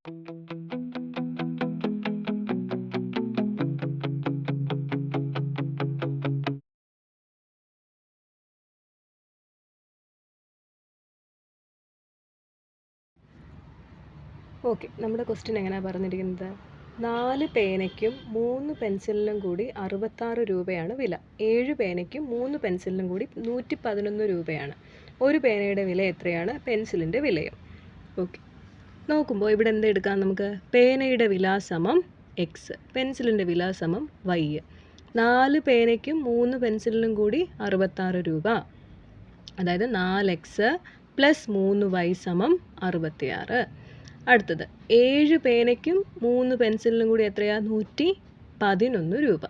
Okay, നമ്മുടെ question എങ്ങനെയാണ് പറഞ്ഞിരിക്കുന്നത്? 4 പേനയ്ക്കും 3 പെൻസിലിനും കൂടി 66 രൂപയാണ് വില. 7 പേനയ്ക്കും 3 പെൻസിലിനും കൂടി 111 രൂപയാണ്. ഒരു പേനയുടെ വില എത്രയാണ്? പെൻസിലിൻ്റെ വിലയോ? ഓക്കെ, നോക്കുമ്പോൾ ഇവിടെ എന്ത് എടുക്കാം നമുക്ക്? പേനയുടെ വില സമം എക്സ്, പെൻസിലിൻ്റെ വില സമം വൈ. 4 പേനയ്ക്കും 3 പെൻസിലിനും കൂടി 66 രൂപ, അതായത് 4x പ്ലസ് 3y സമം 66. അടുത്തത് 7 പേനയ്ക്കും 3 പെൻസിലിനും കൂടി എത്രയാണ്? 111 രൂപ.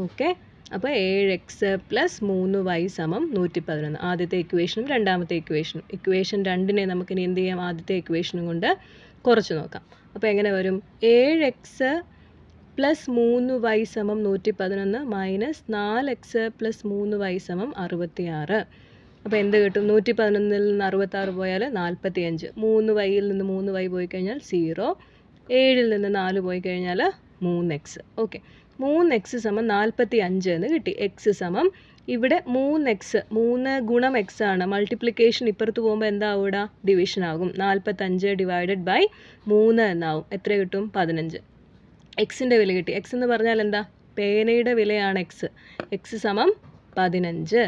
ഓക്കെ, അപ്പോൾ 7x പ്ലസ് 3y സമം 111. ആദ്യത്തെ ഇക്വേഷനും രണ്ടാമത്തെ ഇക്വേഷനും. ഇക്വേഷൻ 2നെ നമുക്കിനി എന്ത് ചെയ്യാം? ആദ്യത്തെ ഇക്വേഷനും കൊണ്ട് കുറച്ച് നോക്കാം. അപ്പോൾ എങ്ങനെ വരും? 7x പ്ലസ് 3y സമം 111 മൈനസ് 4x പ്ലസ് 3y സമം 66. അപ്പോൾ എന്ത് കിട്ടും? 111 നിന്ന് 66 പോയാൽ 45. 3y നിന്ന് 3y പോയി കഴിഞ്ഞാൽ 0. 7 നിന്ന് 4 പോയി കഴിഞ്ഞാൽ 3x. ഓക്കെ, 3x സമം 45 എന്ന് കിട്ടി. x സമം ഇവിടെ 3x, 3 ഗുണം x ആണ്. മൾട്ടിപ്ലിക്കേഷൻ ഇപ്പുറത്ത് പോകുമ്പോൾ എന്താവും? ഡിവിഷൻ ആകും. 45 ഡിവൈഡഡ് ബൈ 3 എന്നാവും. എത്ര കിട്ടും? 15. എക്സിൻ്റെ വില കിട്ടി. എക്സ് എന്ന് പറഞ്ഞാൽ എന്താ? പേനയുടെ വിലയാണ് എക്സ്. എക്സ് സമം 15.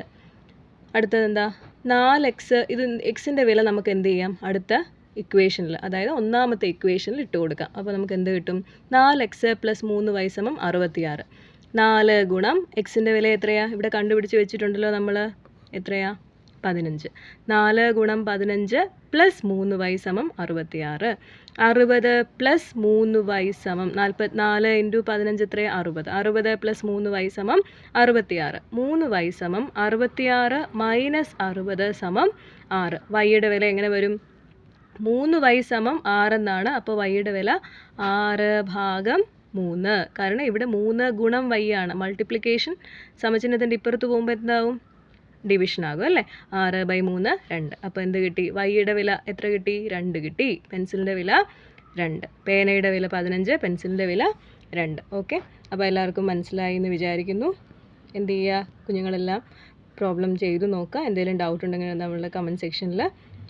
അടുത്തത് എന്താ? 4x. ഇത് എക്സിൻ്റെ വില നമുക്ക് എന്ത് ചെയ്യാം? അടുത്ത ഇക്വേഷനിൽ, അതായത് ഒന്നാമത്തെ ഇക്വേഷനിൽ ഇട്ട് കൊടുക്കാം. അപ്പോൾ നമുക്ക് എന്ത് കിട്ടും? 4x പ്ലസ് 3y സമം 66. 4 ഗുണം എക്സിൻ്റെ വില എത്രയാണ്? ഇവിടെ കണ്ടുപിടിച്ച് വെച്ചിട്ടുണ്ടല്ലോ നമ്മൾ. എത്രയാ? 15. 4 ഗുണം 15 പ്ലസ് 3y സമം 66. 60 പ്ലസ് 3y സമം 44 ഇൻറ്റു 15 എത്രയാണ്? 60. 60 പ്ലസ് 3y സമം 66. 3y സമം 66 മൈനസ് 60 സമം 6. വൈയുടെ വില എങ്ങനെ വരും? 3y സമം 6 എന്നാണ്. അപ്പോൾ വൈയുടെ വില 6/3. കാരണം ഇവിടെ 3 ഗുണം y ആണ്. മൾട്ടിപ്ലിക്കേഷൻ സമചിഹ്നത്തിൻ്റെ ഇപ്പുറത്ത് പോകുമ്പോൾ എന്താവും? ഡിവിഷൻ ആകും അല്ലേ? 6/3 2. അപ്പോൾ എന്ത് കിട്ടി? വൈയുടെ വില എത്ര കിട്ടി? 2 കിട്ടി. പെൻസിലിൻ്റെ വില 2. പേനയുടെ വില 15, പെൻസിലിൻ്റെ വില 2. ഓക്കെ, അപ്പോൾ എല്ലാവർക്കും മനസ്സിലായി എന്ന് വിചാരിക്കുന്നു. എന്ത് ചെയ്യുക? കുഞ്ഞുങ്ങളെല്ലാം പ്രോബ്ലം ചെയ്തു നോക്കുക. എന്തെങ്കിലും ഡൗട്ട് ഉണ്ടെങ്കിൽ നമ്മളുടെ കമൻറ്റ് സെക്ഷനിൽ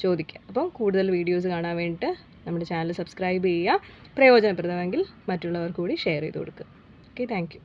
ചോദിക്കുക. അപ്പം കൂടുതൽ വീഡിയോസ് കാണാൻ വേണ്ടിയിട്ട് നമ്മുടെ ചാനൽ സബ്സ്ക്രൈബ് ചെയ്യുക. പ്രയോജനപ്രദമെങ്കിൽ മറ്റുള്ളവർക്ക് കൂടി ഷെയർ ചെയ്ത് കൊടുക്കുക. Okay, thank you.